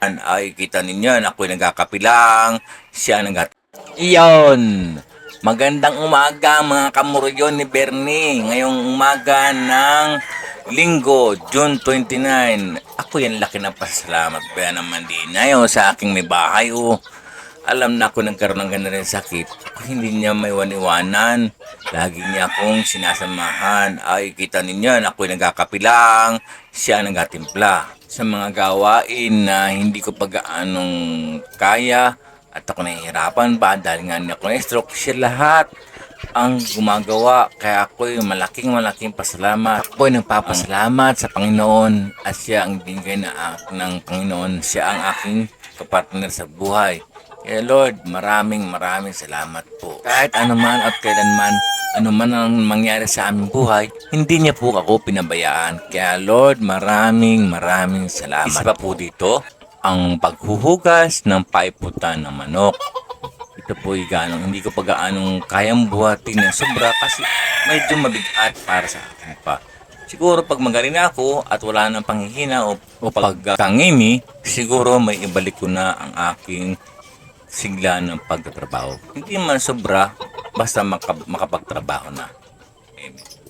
Ay, kita ninyo, ako'y nagkakapilang, siya Iyon! Magandang umaga mga kamuryon ni Bernie. Ngayong umaga ng Linggo, June 29. Ako yan laki ng pasalamat ba naman din. Ngayon sa aking may bahay, alam na ako nagkaroon ng ganun sakit. Ako hindi niya may waniwanan. Lagi niya akong sinasamahan. Ay, kita ninyo, ako'y nagkakapilang, siya nagatimpla sa mga gawain na hindi ko pag-aanong kaya at ako nahihirapan pa dahil nga ako na-stroke. Siya lahat ang gumagawa, kaya ako'y malaking pasalamat. Ako'y nagpapasalamat sa Panginoon at siya ang binigay na ng Panginoon. Siya ang aking kapartner sa buhay. Kaya Lord, maraming salamat po. Kahit anuman at kailanman, anuman ang mangyari sa aming buhay, hindi niya po ako pinabayaan. Kaya Lord, maraming salamat. Isa pa po dito, ang paghuhugas ng paiputan ng manok. Ito po hindi ko pa gaanong kayang buhatin ng sobra kasi medyo mabigat para sa akin pa. Siguro pag magaling na ako at wala nang panghihina o pagkangimi, siguro may ibalik ko na ang aking sigla ng pagtatrabaho. Hindi man sobra, basta makapagtrabaho na. Amen.